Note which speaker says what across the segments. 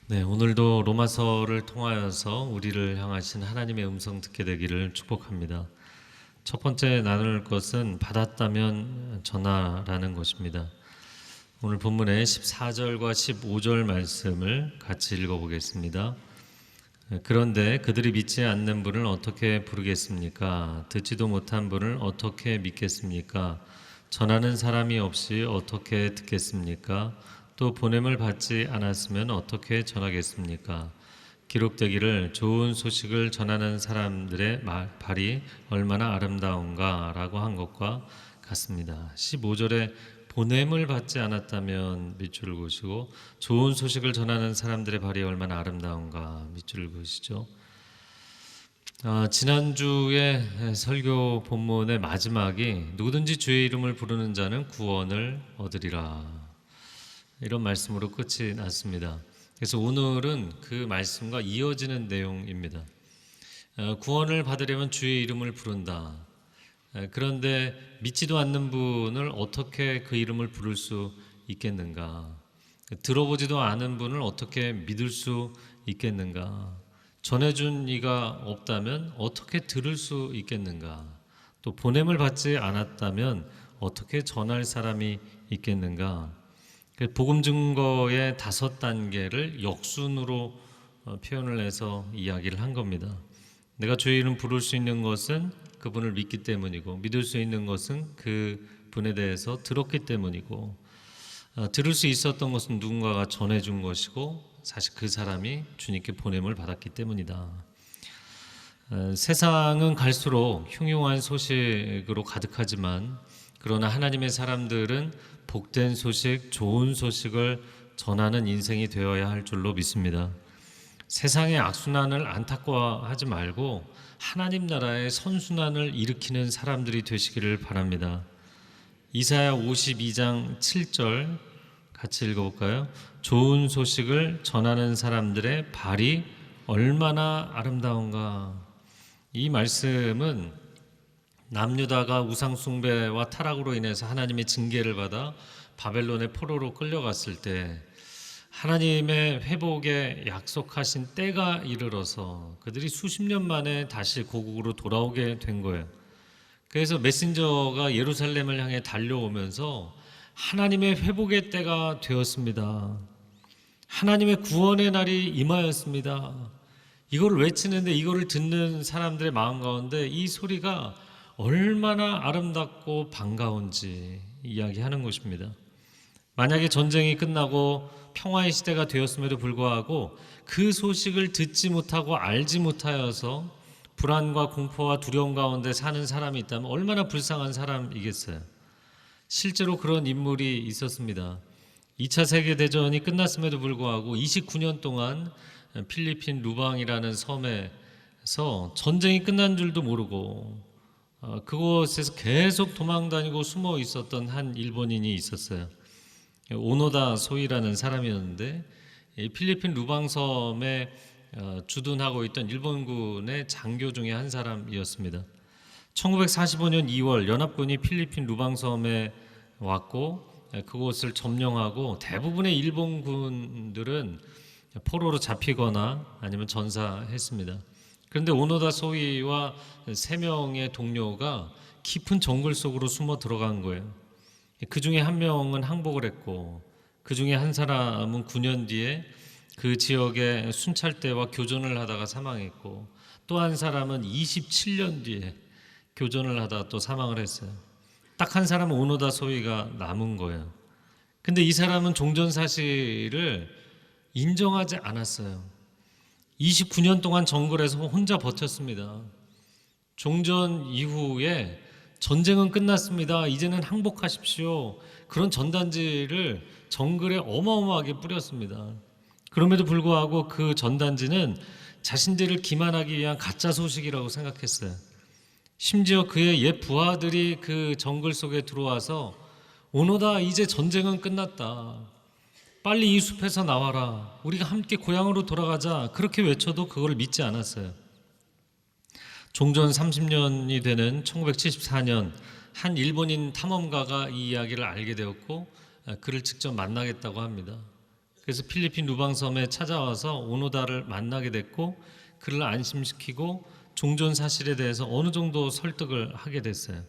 Speaker 1: 네, 오늘도 로마서를 통하여서 우리를 향하신 하나님의 음성 듣게 되기를 축복합니다. 첫 번째 나눌 것은 받았다면 전하라는 것입니다. 오늘 본문의 14절과 15절 말씀을 같이 읽어보겠습니다. 그런데 그들이 믿지 않는 분을 어떻게 부르겠습니까? 듣지도 못한 분을 어떻게 믿겠습니까? 전하는 사람이 없이 어떻게 듣겠습니까? 또 보냄을 받지 않았으면 어떻게 전하겠습니까? 기록되기를 좋은 소식을 전하는 사람들의 발이 얼마나 아름다운가 라고 한 것과 같습니다. 15절에 보냄을 받지 않았다면 밑줄을 그으시고 좋은 소식을 전하는 사람들의 발이 얼마나 아름다운가 밑줄을 그으시죠. 지난주에 설교 본문의 마지막이 누구든지 주의 이름을 부르는 자는 구원을 얻으리라, 이런 말씀으로 끝이 났습니다. 그래서 오늘은 그 말씀과 이어지는 내용입니다. 구원을 받으려면 주의 이름을 부른다. 그런데 믿지도 않는 분을 어떻게 그 이름을 부를 수 있겠는가? 들어보지도 않은 분을 어떻게 믿을 수 있겠는가? 전해준 이가 없다면 어떻게 들을 수 있겠는가? 또 보냄을 받지 않았다면 어떻게 전할 사람이 있겠는가? 복음 증거의 5단계를 역순으로 표현을 해서 이야기를 한 겁니다. 내가 주의 이름 부를 수 있는 것은 그분을 믿기 때문이고, 믿을 수 있는 것은 그 분에 대해서 들었기 때문이고, 들을 수 있었던 것은 누군가가 전해준 것이고, 사실 그 사람이 주님께 보냄을 받았기 때문이다. 세상은 갈수록 흉흉한 소식으로 가득하지만, 그러나 하나님의 사람들은 복된 소식, 좋은 소식을 전하는 인생이 되어야 할 줄로 믿습니다. 세상의 악순환을 안타까워하지 말고 하나님 나라의 선순환을 일으키는 사람들이 되시기를 바랍니다. 이사야 52장 7절 같이 읽어볼까요? 좋은 소식을 전하는 사람들의 발이 얼마나 아름다운가. 이 말씀은 남유다가 우상숭배와 타락으로 인해서 하나님의 징계를 받아 바벨론의 포로로 끌려갔을 때 하나님의 회복에 약속하신 때가 이르러서 그들이 수십 년 만에 다시 고국으로 돌아오게 된 거예요. 그래서 메신저가 예루살렘을 향해 달려오면서 하나님의 회복의 때가 되었습니다. 하나님의 구원의 날이 임하였습니다. 이걸 외치는데, 이거를 듣는 사람들의 마음 가운데 이 소리가 얼마나 아름답고 반가운지 이야기하는 것입니다. 만약에 전쟁이 끝나고 평화의 시대가 되었음에도 불구하고 그 소식을 듣지 못하고 알지 못하여서 불안과 공포와 두려움 가운데 사는 사람이 있다면 얼마나 불쌍한 사람이겠어요. 실제로 그런 인물이 있었습니다. 2차 세계대전이 끝났음에도 불구하고 29년 동안 필리핀 루방이라는 섬에서 전쟁이 끝난 줄도 모르고 그곳에서 계속 도망다니고 숨어 있었던 한 일본인이 있었어요. 오노다 소이라는 사람이었는데, 필리핀 루방섬에 주둔하고 있던 일본군의 장교 중에 한 사람이었습니다. 1945년 2월 연합군이 필리핀 루방섬에 왔고 그곳을 점령하고 대부분의 일본군들은 포로로 잡히거나 아니면 전사했습니다. 그런데 오노다 소이와 3명의 동료가 깊은 정글 속으로 숨어 들어간 거예요. 그 중에 한 명은 항복을 했고, 그 중에 한 사람은 9년 뒤에 그 지역의 순찰대와 교전을 하다가 사망했고, 또 한 사람은 27년 뒤에 교전을 하다가 또 사망을 했어요. 딱 한 사람은 오노다 소이가 남은 거예요. 근데 이 사람은 종전 사실을 인정하지 않았어요. 29년 동안 정글에서 혼자 버텼습니다. 종전 이후에 전쟁은 끝났습니다. 이제는 항복하십시오. 그런 전단지를 정글에 어마어마하게 뿌렸습니다. 그럼에도 불구하고 그 전단지는 자신들을 기만하기 위한 가짜 소식이라고 생각했어요. 심지어 그의 옛 부하들이 그 정글 속에 들어와서 오노다, 이제 전쟁은 끝났다. 빨리 이 숲에서 나와라. 우리가 함께 고향으로 돌아가자. 그렇게 외쳐도 그걸 믿지 않았어요. 종전 30년이 되는 1974년 한 일본인 탐험가가 이 이야기를 알게 되었고 그를 직접 만나겠다고 합니다. 그래서 필리핀 루방섬에 찾아와서 오노다를 만나게 됐고 그를 안심시키고 종전 사실에 대해서 어느 정도 설득을 하게 됐어요.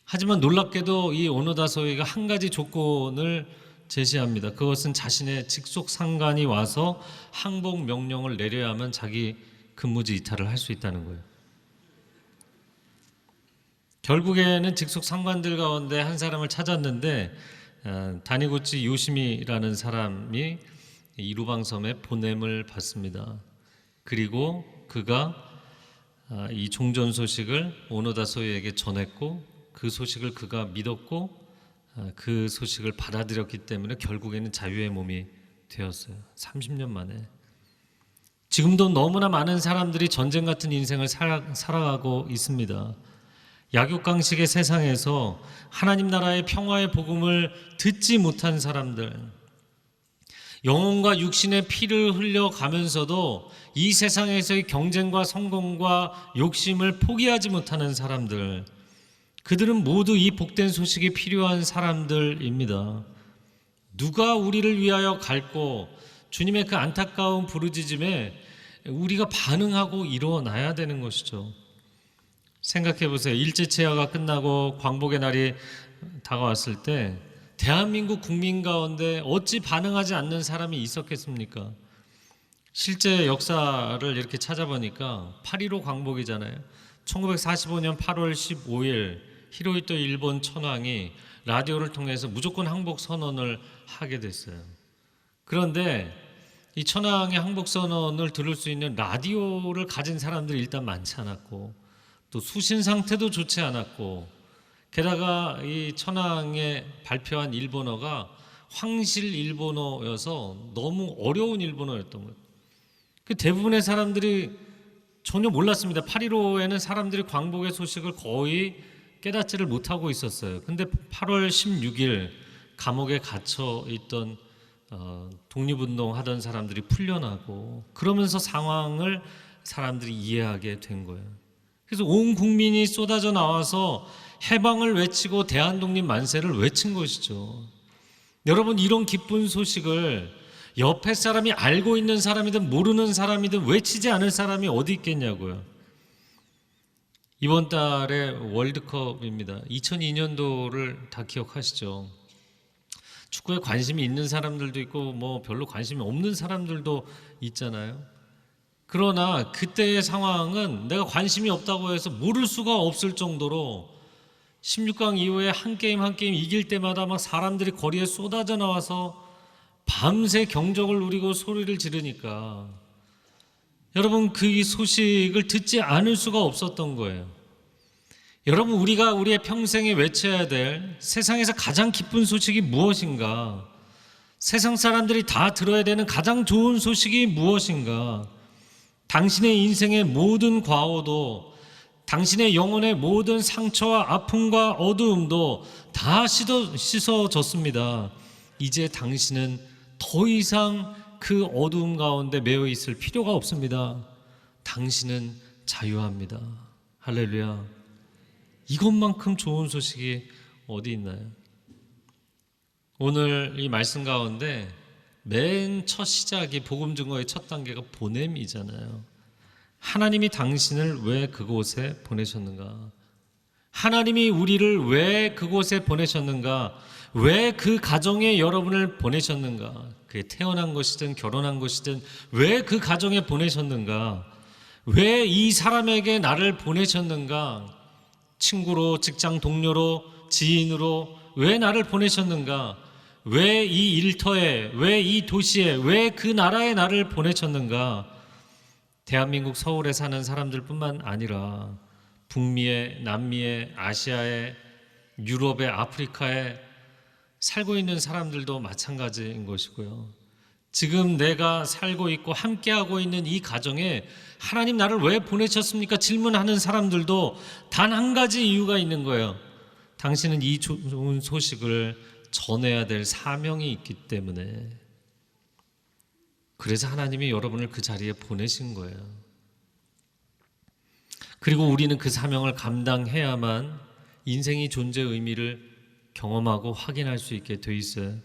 Speaker 1: 하지만 놀랍게도 이 오노다 소위가 한 가지 조건을 제시합니다. 그것은 자신의 직속 상관이 와서 항복 명령을 내려야만 자기 근무지 이탈을 할 수 있다는 거예요. 결국에는 직속 상관들 가운데 한 사람을 찾았는데 다니구치 요시미라는 사람이 이 루방섬에 보냄을 받습니다. 그리고 그가 이 종전 소식을 오노다 소위에게 전했고 그 소식을 그가 믿었고 그 소식을 받아들였기 때문에 결국에는 자유의 몸이 되었어요. 30년 만에. 지금도 너무나 많은 사람들이 전쟁 같은 인생을 살아가고 있습니다. 약육강식의 세상에서 하나님 나라의 평화의 복음을 듣지 못한 사람들, 영혼과 육신의 피를 흘려가면서도 이 세상에서의 경쟁과 성공과 욕심을 포기하지 못하는 사람들, 그들은 모두 이 복된 소식이 필요한 사람들입니다. 누가 우리를 위하여 갈고 주님의 그 안타까운 부르짖음에 우리가 반응하고 일어나야 되는 것이죠. 생각해 보세요. 일제치하가 끝나고 광복의 날이 다가왔을 때 대한민국 국민 가운데 어찌 반응하지 않는 사람이 있었겠습니까? 실제 역사를 이렇게 찾아보니까 8.15 광복이잖아요. 1945년 8월 15일 히로히토 일본 천황이 라디오를 통해서 무조건 항복 선언을 하게 됐어요. 그런데 이 천황의 항복 선언을 들을 수 있는 라디오를 가진 사람들이 일단 많지 않았고 또 수신 상태도 좋지 않았고 게다가 이 천황의 발표한 일본어가 황실 일본어여서 너무 어려운 일본어였던 거예요. 그 대부분의 사람들이 전혀 몰랐습니다. 8.15에는 사람들이 광복의 소식을 거의 깨닫지를 못하고 있었어요. 근데 8월 16일 감옥에 갇혀 있던 독립운동 하던 사람들이 풀려나고 그러면서 상황을 사람들이 이해하게 된 거예요. 그래서 온 국민이 쏟아져 나와서 해방을 외치고 대한독립 만세를 외친 것이죠. 여러분, 이런 기쁜 소식을 옆에 사람이 알고 있는 사람이든 모르는 사람이든 외치지 않을 사람이 어디 있겠냐고요. 이번 달에 월드컵입니다. 2002년도를 다 기억하시죠? 축구에 관심이 있는 사람들도 있고 뭐 별로 관심이 없는 사람들도 있잖아요. 그러나 그때의 상황은 내가 관심이 없다고 해서 모를 수가 없을 정도로 16강 이후에 한 게임 한 게임 이길 때마다 막 사람들이 거리에 쏟아져 나와서 밤새 경적을 누리고 소리를 지르니까 여러분, 그 소식을 듣지 않을 수가 없었던 거예요. 여러분, 우리가 우리의 평생에 외쳐야 될 세상에서 가장 기쁜 소식이 무엇인가? 세상 사람들이 다 들어야 되는 가장 좋은 소식이 무엇인가? 당신의 인생의 모든 과오도, 당신의 영혼의 모든 상처와 아픔과 어두움도 다 씻어졌습니다. 이제 당신은 더 이상 그 어두움 가운데 매여 있을 필요가 없습니다. 당신은 자유합니다. 할렐루야. 이것만큼 좋은 소식이 어디 있나요? 오늘 이 말씀 가운데 맨 첫 시작이 복음 증거의 첫 단계가 보냄이잖아요. 하나님이 당신을 왜 그곳에 보내셨는가? 하나님이 우리를 왜 그곳에 보내셨는가? 왜 그 가정에 여러분을 보내셨는가? 그게 태어난 것이든 결혼한 것이든 왜 그 가정에 보내셨는가? 왜 이 사람에게 나를 보내셨는가? 친구로, 직장 동료로, 지인으로 왜 나를 보내셨는가? 왜 이 일터에, 왜 이 도시에, 왜 그 나라에 나를 보내셨는가? 대한민국 서울에 사는 사람들뿐만 아니라 북미에, 남미에, 아시아에, 유럽에, 아프리카에 살고 있는 사람들도 마찬가지인 것이고요. 지금 내가 살고 있고 함께하고 있는 이 가정에 하나님 나를 왜 보내셨습니까? 질문하는 사람들도 단 한 가지 이유가 있는 거예요. 당신은 이 좋은 소식을 전해야 될 사명이 있기 때문에. 그래서 하나님이 여러분을 그 자리에 보내신 거예요. 그리고 우리는 그 사명을 감당해야만 인생의 존재 의미를 경험하고 확인할 수 있게 돼 있어요.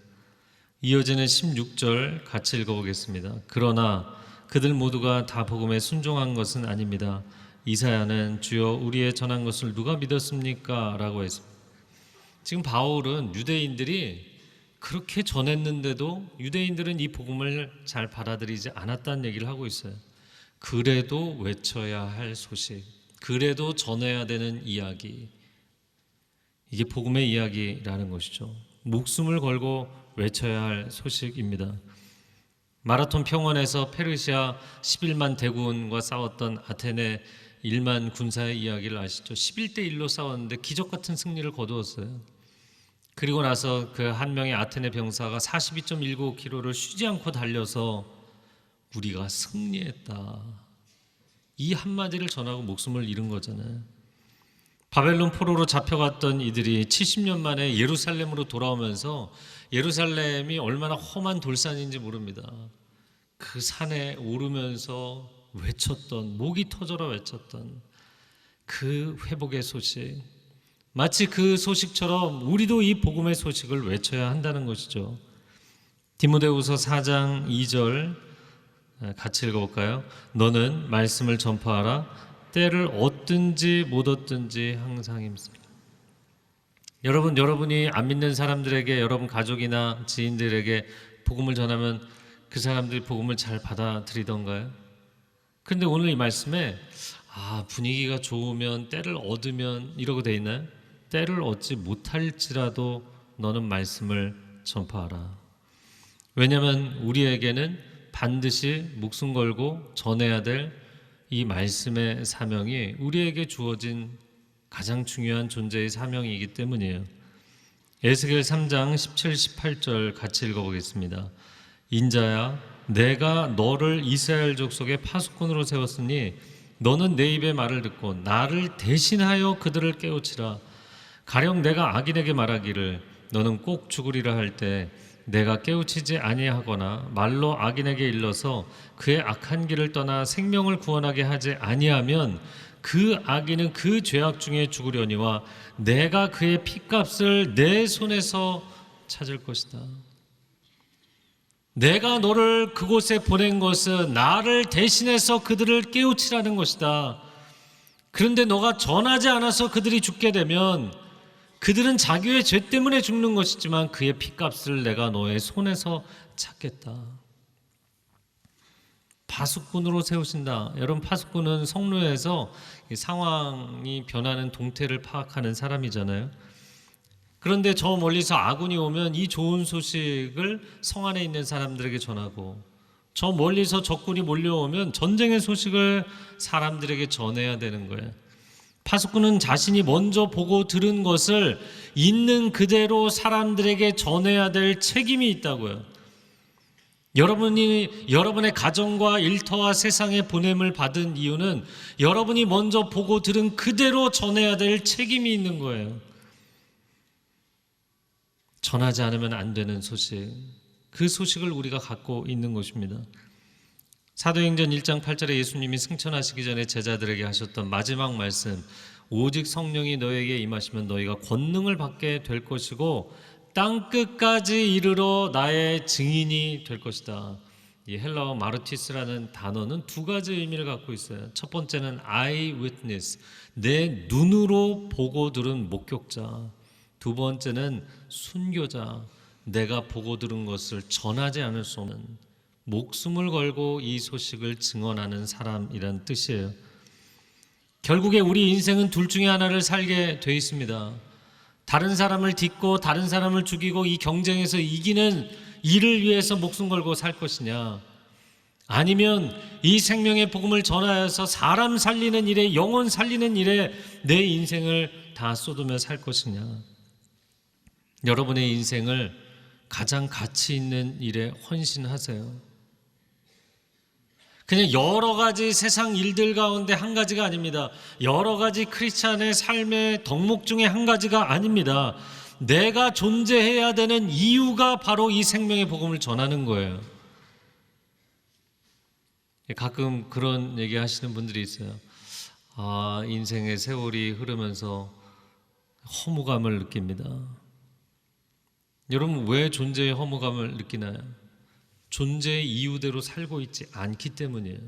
Speaker 1: 이어지는 16절 같이 읽어보겠습니다. 그러나 그들 모두가 다 복음에 순종한 것은 아닙니다. 이사야는 주여 우리의 전한 것을 누가 믿었습니까? 라고 했습니다. 지금 바울은 유대인들이 그렇게 전했는데도 유대인들은 이 복음을 잘 받아들이지 않았다는 얘기를 하고 있어요. 그래도 외쳐야 할 소식, 그래도 전해야 되는 이야기, 이게 복음의 이야기라는 것이죠. 목숨을 걸고 외쳐야 할 소식입니다. 마라톤 평원에서 페르시아 11만 대군과 싸웠던 아테네 1만 군사의 이야기를 아시죠? 11대 1로 싸웠는데 기적 같은 승리를 거두었어요. 그리고 나서 그 한 명의 아테네 병사가 42.19km를 쉬지 않고 달려서 우리가 승리했다, 이 한마디를 전하고 목숨을 잃은 거잖아요. 바벨론 포로로 잡혀갔던 이들이 70년 만에 예루살렘으로 돌아오면서 예루살렘이 얼마나 험한 돌산인지 모릅니다. 그 산에 오르면서 외쳤던, 목이 터져라 외쳤던 그 회복의 소식, 마치 그 소식처럼 우리도 이 복음의 소식을 외쳐야 한다는 것이죠. 디모데후서 4장 2절 같이 읽어볼까요? 너는 말씀을 전파하라. 때를 얻든지 못 얻든지 항상 힘쓰라. 여러분이 안 믿는 사람들에게, 여러분 가족이나 지인들에게 복음을 전하면 그 사람들이 복음을 잘 받아들이던가요? 그런데 오늘 이 말씀에 분위기가 좋으면, 때를 얻으면 이러고 돼 있나요? 때를 얻지 못할지라도 너는 말씀을 전파하라. 왜냐하면 우리에게는 반드시 목숨 걸고 전해야 될 이 말씀의 사명이 우리에게 주어진 가장 중요한 존재의 사명이기 때문이에요. 에스겔 3장 17, 18절 같이 읽어보겠습니다. 인자야, 내가 너를 이스라엘 족속의 파수꾼으로 세웠으니 너는 내 입의 말을 듣고 나를 대신하여 그들을 깨우치라. 가령 내가 악인에게 말하기를 너는 꼭 죽으리라 할 때 내가 깨우치지 아니하거나 말로 악인에게 일러서 그의 악한 길을 떠나 생명을 구원하게 하지 아니하면 그 악인은 그 죄악 중에 죽으려니와 내가 그의 핏값을 내 손에서 찾을 것이다. 내가 너를 그곳에 보낸 것은 나를 대신해서 그들을 깨우치라는 것이다. 그런데 너가 전하지 않아서 그들이 죽게 되면 그들은 자기의 죄 때문에 죽는 것이지만 그의 핏값을 내가 너의 손에서 찾겠다. 파수꾼으로 세우신다. 여러분, 파수꾼은 성로에서 상황이 변하는 동태를 파악하는 사람이잖아요. 그런데 저 멀리서 아군이 오면 이 좋은 소식을 성 안에 있는 사람들에게 전하고, 저 멀리서 적군이 몰려오면 전쟁의 소식을 사람들에게 전해야 되는 거예요. 파수꾼은 자신이 먼저 보고 들은 것을 있는 그대로 사람들에게 전해야 될 책임이 있다고요. 여러분의 가정과 일터와 세상에 보냄을 받은 이유는 여러분이 먼저 보고 들은 그대로 전해야 될 책임이 있는 거예요. 전하지 않으면 안 되는 소식, 그 소식을 우리가 갖고 있는 것입니다. 사도행전 1장 8절에 예수님이 승천하시기 전에 제자들에게 하셨던 마지막 말씀, 오직 성령이 너에게 임하시면 너희가 권능을 받게 될 것이고 땅끝까지 이르러 나의 증인이 될 것이다. 이 헬라어 마르티스라는 단어는 두 가지 의미를 갖고 있어요. 첫 번째는 eyewitness, 내 눈으로 보고 들은 목격자. 두 번째는 순교자, 내가 보고 들은 것을 전하지 않을 수 없는, 목숨을 걸고 이 소식을 증언하는 사람이란 뜻이에요. 결국에 우리 인생은 둘 중에 하나를 살게 돼 있습니다. 다른 사람을 딛고 다른 사람을 죽이고 이 경쟁에서 이기는 일을 위해서 목숨 걸고 살 것이냐, 아니면 이 생명의 복음을 전하여서 사람 살리는 일에, 영혼 살리는 일에 내 인생을 다 쏟으며 살 것이냐. 여러분의 인생을 가장 가치 있는 일에 헌신하세요. 그냥 여러 가지 세상 일들 가운데 한 가지가 아닙니다. 여러 가지 크리스찬의 삶의 덕목 중에 한 가지가 아닙니다. 내가 존재해야 되는 이유가 바로 이 생명의 복음을 전하는 거예요. 가끔 그런 얘기 하시는 분들이 있어요. 인생의 세월이 흐르면서 허무감을 느낍니다. 여러분, 왜 존재의 허무감을 느끼나요? 존재의 이유대로 살고 있지 않기 때문이에요.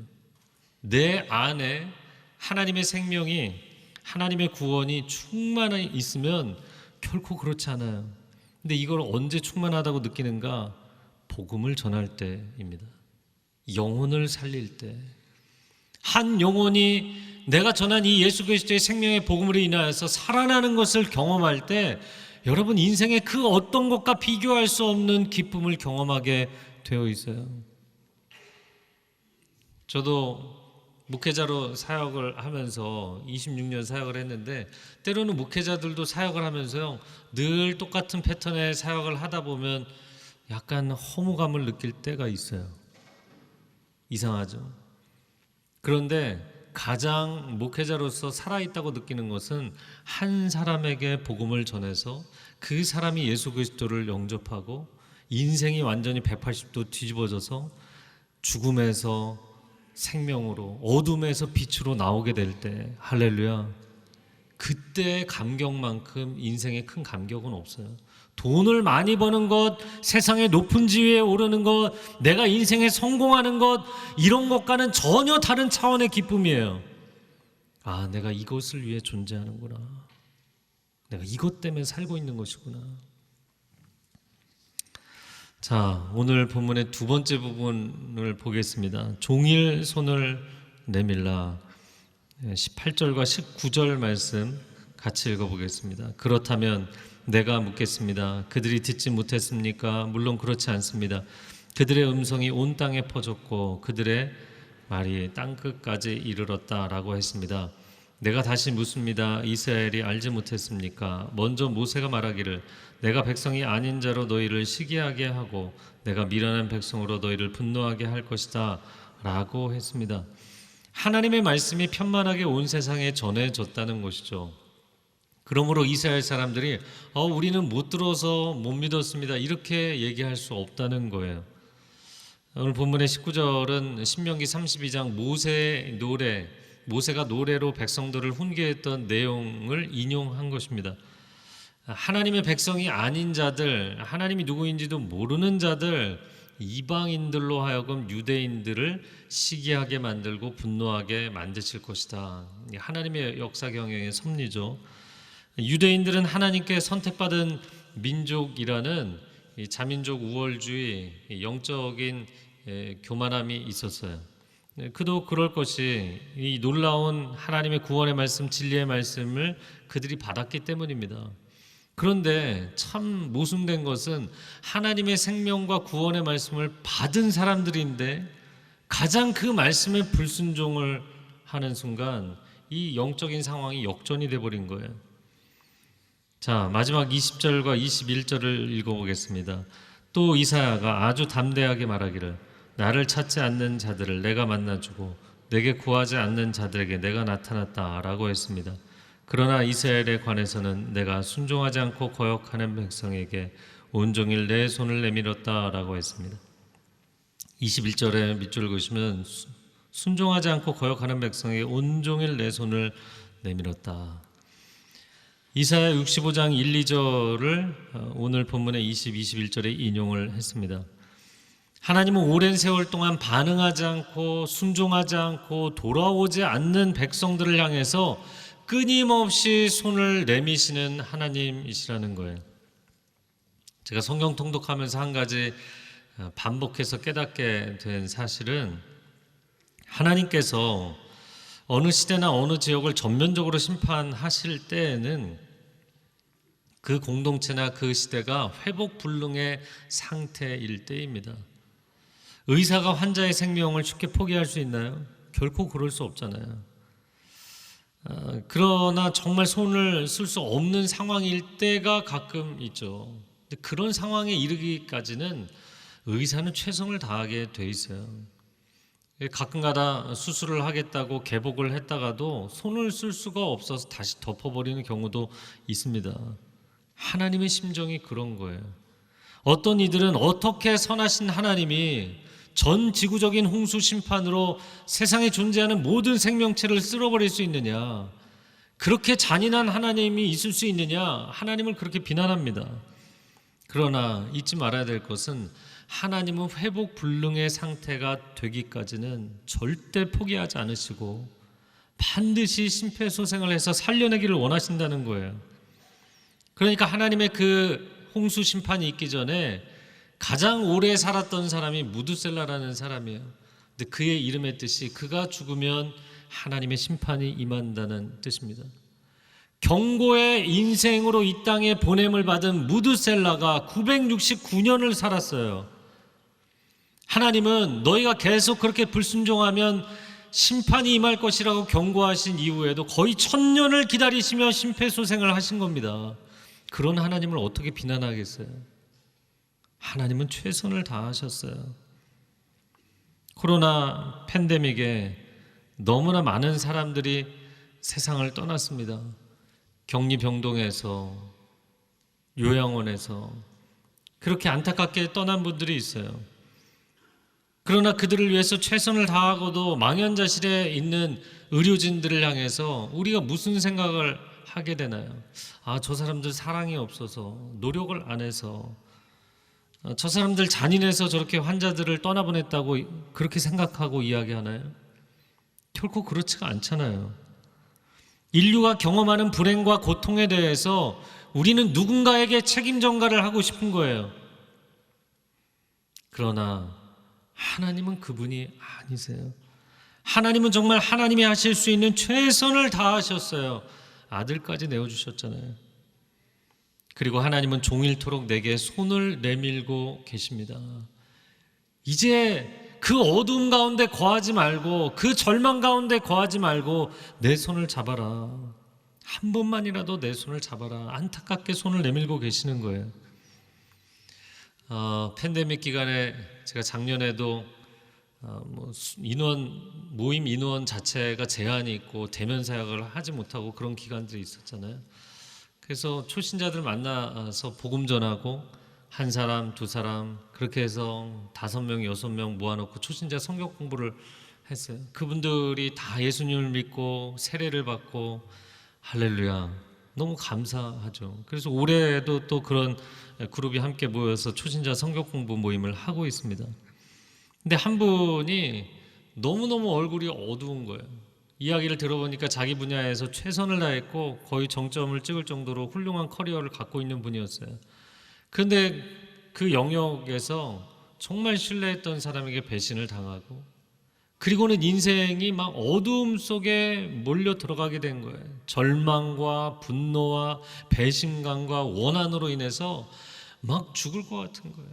Speaker 1: 내 안에 하나님의 생명이, 하나님의 구원이 충만히 있으면 결코 그렇지 않아요. 근데 이걸 언제 충만하다고 느끼는가? 복음을 전할 때입니다. 영혼을 살릴 때, 한 영혼이 내가 전한 이 예수 그리스도의 생명의 복음으로 인하여서 살아나는 것을 경험할 때, 여러분 인생의 그 어떤 것과 비교할 수 없는 기쁨을 경험하게 되어 있어요. 저도 목회자로 사역을 하면서 26년 사역을 했는데, 때로는 목회자들도 사역을 하면서요, 늘 똑같은 패턴의 사역을 하다 보면 약간 허무감을 느낄 때가 있어요. 이상하죠? 그런데 가장 목회자로서 살아있다고 느끼는 것은 한 사람에게 복음을 전해서 그 사람이 예수 그리스도를 영접하고 인생이 완전히 180도 뒤집어져서 죽음에서 생명으로, 어둠에서 빛으로 나오게 될 때, 할렐루야, 그때의 감격만큼 인생에 큰 감격은 없어요. 돈을 많이 버는 것, 세상의 높은 지위에 오르는 것, 내가 인생에 성공하는 것, 이런 것과는 전혀 다른 차원의 기쁨이에요. 아, 내가 이것을 위해 존재하는구나. 내가 이것 때문에 살고 있는 것이구나. 자, 오늘 본문의 두 번째 부분을 보겠습니다. 종일 손을 내밀라. 18절과 19절 말씀 같이 읽어보겠습니다. 그렇다면 내가 묻겠습니다. 그들이 듣지 못했습니까? 물론 그렇지 않습니다. 그들의 음성이 온 땅에 퍼졌고 그들의 말이 땅끝까지 이르렀다라고 했습니다. 내가 다시 묻습니다. 이스라엘이 알지 못했습니까? 먼저 모세가 말하기를 내가 백성이 아닌 자로 너희를 시기하게 하고 내가 미련한 백성으로 너희를 분노하게 할 것이다 라고 했습니다. 하나님의 말씀이 편만하게 온 세상에 전해졌다는 것이죠. 그러므로 이스라엘 사람들이 우리는 못 들어서 못 믿었습니다, 이렇게 얘기할 수 없다는 거예요. 오늘 본문의 19절은 신명기 32장 모세의 노래, 모세가 노래로 백성들을 훈계했던 내용을 인용한 것입니다. 하나님의 백성이 아닌 자들, 하나님이 누구인지도 모르는 자들, 이방인들로 하여금 유대인들을 시기하게 만들고 분노하게 만드실 것이다. 하나님의 역사 경영의 섭리죠. 유대인들은 하나님께 선택받은 민족이라는 자민족 우월주의, 영적인 교만함이 있었어요. 그도 그럴 것이 이 놀라운 하나님의 구원의 말씀, 진리의 말씀을 그들이 받았기 때문입니다. 그런데 참 모순된 것은 하나님의 생명과 구원의 말씀을 받은 사람들인데 가장 그 말씀에 불순종을 하는 순간 이 영적인 상황이 역전이 돼버린 거예요. 자, 마지막 20절과 21절을 읽어보겠습니다. 또 이사야가 아주 담대하게 말하기를 나를 찾지 않는 자들을 내가 만나주고 내게 구하지 않는 자들에게 내가 나타났다 라고 했습니다. 그러나 이스라엘에 관해서는 내가 순종하지 않고 거역하는 백성에게 온종일 내 손을 내밀었다 라고 했습니다. 21절에 밑줄을 그으시면 순종하지 않고 거역하는 백성에게 온종일 내 손을 내밀었다. 이사야 65장 1, 2절을 오늘 본문의 20, 21절에 인용을 했습니다. 하나님은 오랜 세월 동안 반응하지 않고 순종하지 않고 돌아오지 않는 백성들을 향해서 끊임없이 손을 내미시는 하나님이시라는 거예요. 제가 성경 통독하면서 한 가지 반복해서 깨닫게 된 사실은 하나님께서 어느 시대나 어느 지역을 전면적으로 심판하실 때에는 그 공동체나 그 시대가 회복 불능의 상태일 때입니다. 의사가 환자의 생명을 쉽게 포기할 수 있나요? 결코 그럴 수 없잖아요. 그러나 정말 손을 쓸 수 없는 상황일 때가 가끔 있죠. 근데 그런 상황에 이르기까지는 의사는 최선을 다하게 돼 있어요. 가끔가다 수술을 하겠다고 개복을 했다가도 손을 쓸 수가 없어서 다시 덮어버리는 경우도 있습니다. 하나님의 심정이 그런 거예요. 어떤 이들은 어떻게 선하신 하나님이 전 지구적인 홍수 심판으로 세상에 존재하는 모든 생명체를 쓸어버릴 수 있느냐, 그렇게 잔인한 하나님이 있을 수 있느냐, 하나님을 그렇게 비난합니다. 그러나 잊지 말아야 될 것은 하나님은 회복 불능의 상태가 되기까지는 절대 포기하지 않으시고 반드시 심폐소생을 해서 살려내기를 원하신다는 거예요. 그러니까 하나님의 그 홍수 심판이 있기 전에 가장 오래 살았던 사람이 무두셀라라는 사람이에요. 근데 그의 이름의 뜻이 그가 죽으면 하나님의 심판이 임한다는 뜻입니다. 경고의 인생으로 이 땅에 보냄을 받은 무두셀라가 969년을 살았어요. 하나님은 너희가 계속 그렇게 불순종하면 심판이 임할 것이라고 경고하신 이후에도 거의 1000년을 기다리시며 심폐소생을 하신 겁니다. 그런 하나님을 어떻게 비난하겠어요? 하나님은 최선을 다하셨어요. 코로나 팬데믹에 너무나 많은 사람들이 세상을 떠났습니다. 격리병동에서, 요양원에서 그렇게 안타깝게 떠난 분들이 있어요. 그러나 그들을 위해서 최선을 다하고도 망연자실에 있는 의료진들을 향해서 우리가 무슨 생각을 하게 되나요? 저 사람들 사랑이 없어서, 노력을 안 해서, 저 사람들 잔인해서 저렇게 환자들을 떠나보냈다고 그렇게 생각하고 이야기하나요? 결코 그렇지가 않잖아요. 인류가 경험하는 불행과 고통에 대해서 우리는 누군가에게 책임 전가를 하고 싶은 거예요. 그러나 하나님은 그분이 아니세요. 하나님은 정말 하나님이 하실 수 있는 최선을 다하셨어요. 아들까지 내어주셨잖아요. 그리고 하나님은 종일토록 내게 손을 내밀고 계십니다. 이제 그 어두움 가운데 거하지 말고, 그 절망 가운데 거하지 말고 내 손을 잡아라. 한 번만이라도 내 손을 잡아라. 안타깝게 손을 내밀고 계시는 거예요. 팬데믹 기간에 제가 작년에도 모임 인원 자체가 제한이 있고 대면 사역을 하지 못하고 그런 기간들이 있었잖아요. 그래서 초신자들 만나서 복음 전하고 한 사람, 두 사람 그렇게 해서 5명, 6명 모아놓고 초신자 성경 공부를 했어요. 그분들이 다 예수님을 믿고 세례를 받고 할렐루야, 너무 감사하죠. 그래서 올해도 또 그런 그룹이 함께 모여서 초신자 성경 공부 모임을 하고 있습니다. 근데 한 분이 너무너무 얼굴이 어두운 거예요. 이야기를 들어보니까 자기 분야에서 최선을 다했고 거의 정점을 찍을 정도로 훌륭한 커리어를 갖고 있는 분이었어요. 그런데 그 영역에서 정말 신뢰했던 사람에게 배신을 당하고, 그리고는 인생이 막 어두움 속에 몰려 들어가게 된 거예요. 절망과 분노와 배신감과 원한으로 인해서 막 죽을 것 같은 거예요.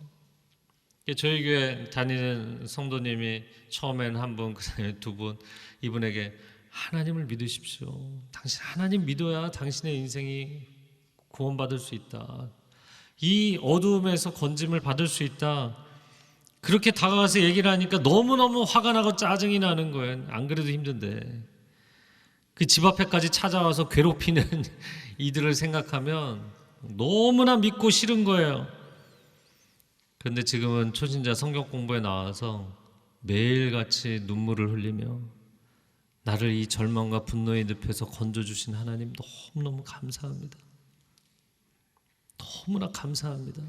Speaker 1: 저희 교회 다니는 성도님이 처음엔 한 분, 그 다음에 두 분, 이분에게 하나님을 믿으십시오. 당신 하나님 믿어야 당신의 인생이 구원받을 수 있다. 이 어두움에서 건짐을 받을 수 있다. 그렇게 다가가서 얘기를 하니까 너무너무 화가 나고 짜증이 나는 거예요. 안 그래도 힘든데. 그 집 앞에까지 찾아와서 괴롭히는 이들을 생각하면 너무나 믿고 싫은 거예요. 그런데 지금은 초신자 성경 공부에 나와서 매일같이 눈물을 흘리며 나를 이 절망과 분노의 늪에서 건져주신 하나님 너무너무 감사합니다. 너무나 감사합니다.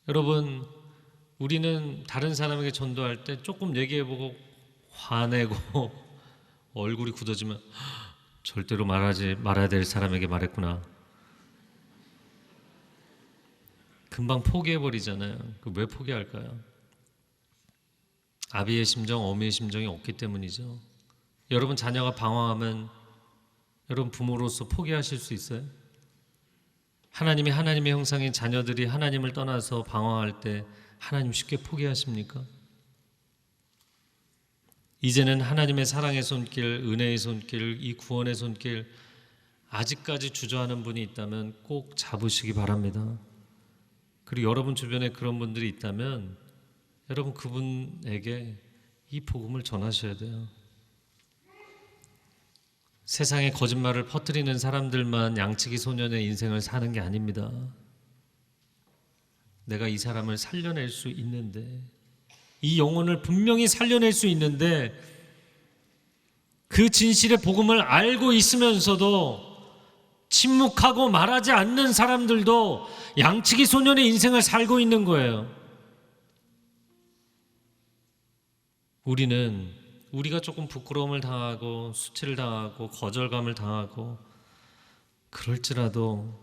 Speaker 1: 여러분, 우리는 다른 사람에게 전도할 때 조금 얘기해보고 화내고 얼굴이 굳어지면 절대로 말아야 될 사람에게 말했구나. 금방 포기해버리잖아요. 왜 포기할까요? 아비의 심정, 어미의 심정이 없기 때문이죠. 여러분 자녀가 방황하면 여러분 부모로서 포기하실 수 있어요? 하나님의 형상인 자녀들이 하나님을 떠나서 방황할 때 하나님 쉽게 포기하십니까? 이제는 하나님의 사랑의 손길, 은혜의 손길, 이 구원의 손길 아직까지 주저하는 분이 있다면 꼭 잡으시기 바랍니다. 그리고 여러분 주변에 그런 분들이 있다면 여러분 그분에게 이 복음을 전하셔야 돼요. 세상에 거짓말을 퍼뜨리는 사람들만 양치기 소년의 인생을 사는 게 아닙니다. 내가 이 사람을 살려낼 수 있는데, 이 영혼을 분명히 살려낼 수 있는데 그 진실의 복음을 알고 있으면서도 침묵하고 말하지 않는 사람들도 양치기 소년의 인생을 살고 있는 거예요. 우리가 조금 부끄러움을 당하고 수치를 당하고 거절감을 당하고 그럴지라도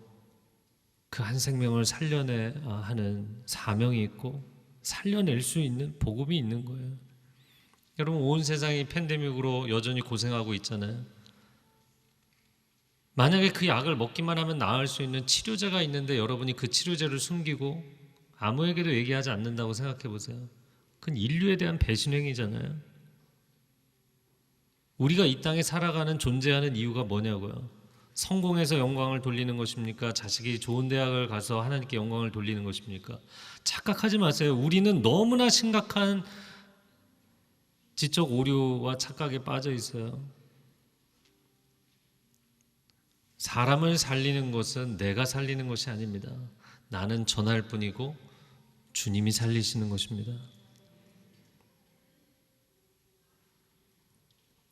Speaker 1: 그 한 생명을 살려내야 하는 사명이 있고 살려낼 수 있는 복음이 있는 거예요. 여러분, 온 세상이 팬데믹으로 여전히 고생하고 있잖아요. 만약에 그 약을 먹기만 하면 나을 수 있는 치료제가 있는데 여러분이 그 치료제를 숨기고 아무에게도 얘기하지 않는다고 생각해 보세요. 그건 인류에 대한 배신행위잖아요. 우리가 이 땅에 살아가는 존재하는 이유가 뭐냐고요. 성공해서 영광을 돌리는 것입니까? 자식이 좋은 대학을 가서 하나님께 영광을 돌리는 것입니까? 착각하지 마세요. 우리는 너무나 심각한 지적 오류와 착각에 빠져 있어요. 사람을 살리는 것은 내가 살리는 것이 아닙니다. 나는 전할 뿐이고 주님이 살리시는 것입니다.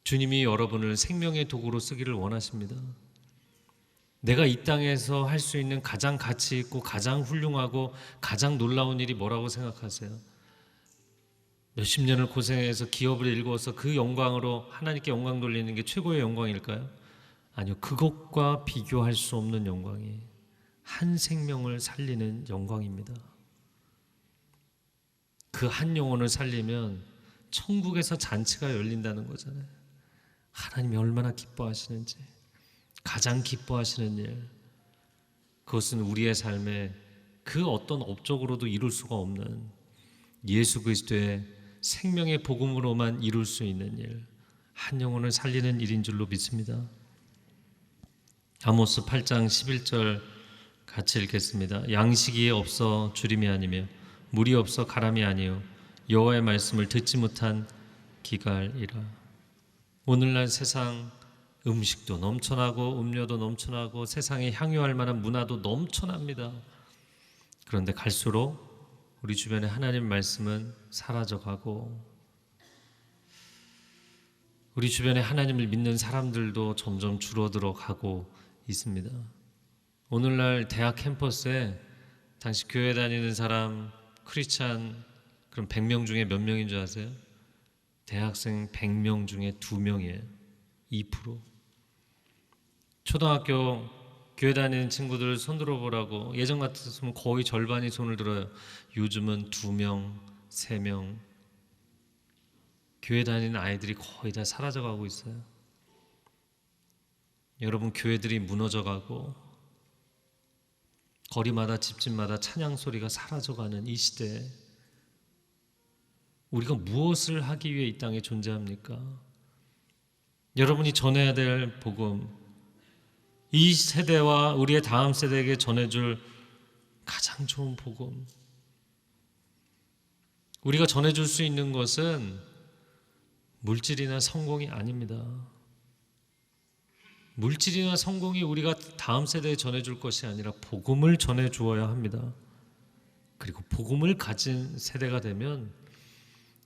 Speaker 1: 주님이 여러분을 생명의 도구로 쓰기를 원하십니다. 내가 이 땅에서 할 수 있는 가장 가치 있고 가장 훌륭하고 가장 놀라운 일이 뭐라고 생각하세요? 몇십 년을 고생해서 기업을 일궈서 그 영광으로 하나님께 영광 돌리는 게 최고의 영광일까요? 아니요, 그것과 비교할 수 없는 영광이 한 생명을 살리는 영광입니다. 그 한 영혼을 살리면 천국에서 잔치가 열린다는 거잖아요. 하나님이 얼마나 기뻐하시는지, 가장 기뻐하시는 일, 그것은 우리의 삶에 그 어떤 업적으로도 이룰 수가 없는 예수 그리스도의 생명의 복음으로만 이룰 수 있는 일, 한 영혼을 살리는 일인 줄로 믿습니다. 아모스 8장 11절 같이 읽겠습니다. 양식이 없어 주림이 아니며 물이 없어 가람이 아니요 여호와의 말씀을 듣지 못한 기갈이라. 오늘날 세상 음식도 넘쳐나고 음료도 넘쳐나고 세상에 향유할 만한 문화도 넘쳐납니다. 그런데 갈수록 우리 주변에 하나님 말씀은 사라져가고 우리 주변에 하나님을 믿는 사람들도 점점 줄어들어 가고 있습니다. 오늘날 대학 캠퍼스에 당시 교회 다니는 사람 크리스찬 그럼 100명 중에 몇 명인 줄 아세요? 대학생 100명 중에 2명이에요. 2%. 초등학교 교회 다니는 친구들 손 들어보라고 예전 같았으면 거의 절반이 손을 들어요. 요즘은 2명, 3명. 교회 다니는 아이들이 거의 다 사라져가고 있어요. 여러분, 교회들이 무너져가고 거리마다 집집마다 찬양 소리가 사라져가는 이 시대에 우리가 무엇을 하기 위해 이 땅에 존재합니까? 여러분이 전해야 될 복음, 이 세대와 우리의 다음 세대에게 전해줄 가장 좋은 복음, 우리가 전해줄 수 있는 것은 물질이나 성공이 아닙니다. 물질이나 성공이 우리가 다음 세대에 전해줄 것이 아니라 복음을 전해주어야 합니다. 그리고 복음을 가진 세대가 되면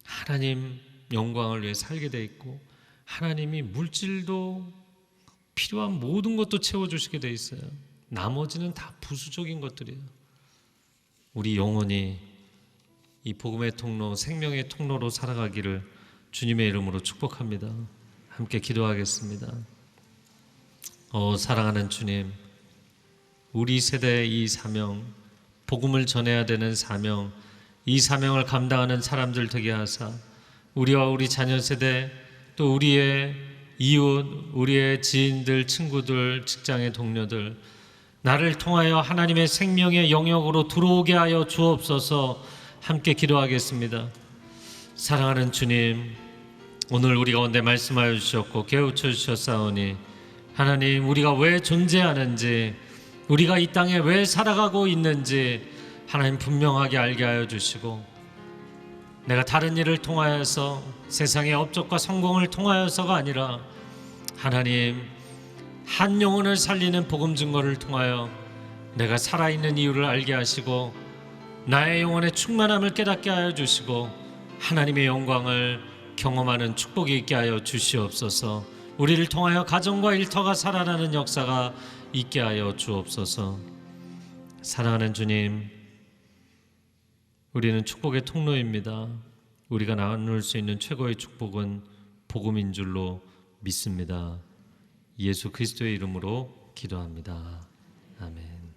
Speaker 1: 하나님 영광을 위해 살게 돼 있고 하나님이 물질도 필요한 모든 것도 채워주시게 돼 있어요. 나머지는 다 부수적인 것들이에요. 우리 영혼이 이 복음의 통로, 생명의 통로로 살아가기를 주님의 이름으로 축복합니다. 함께 기도하겠습니다. 사랑하는 주님, 우리 세대의 이 사명, 복음을 전해야 되는 사명, 이 사명을 감당하는 사람들 되게 하사 우리와 우리 자녀 세대 또 우리의 이웃, 우리의 지인들, 친구들, 직장의 동료들 나를 통하여 하나님의 생명의 영역으로 들어오게 하여 주옵소서. 함께 기도하겠습니다. 사랑하는 주님, 오늘 우리 가운데 말씀하여 주셨고 깨우쳐 주셨사오니 하나님, 우리가 왜 존재하는지, 우리가 이 땅에 왜 살아가고 있는지 하나님 분명하게 알게 하여 주시고, 내가 다른 일을 통하여서 세상의 업적과 성공을 통하여서가 아니라 하나님 한 영혼을 살리는 복음 증거를 통하여 내가 살아있는 이유를 알게 하시고 나의 영혼의 충만함을 깨닫게 하여 주시고 하나님의 영광을 경험하는 축복이 있게 하여 주시옵소서. 우리를 통하여 가정과 일터가 살아나는 역사가 있게 하여 주옵소서. 사랑하는 주님, 우리는 축복의 통로입니다. 우리가 나눌 수 있는 최고의 축복은 복음인 줄로 믿습니다. 예수 그리스도의 이름으로 기도합니다. 아멘.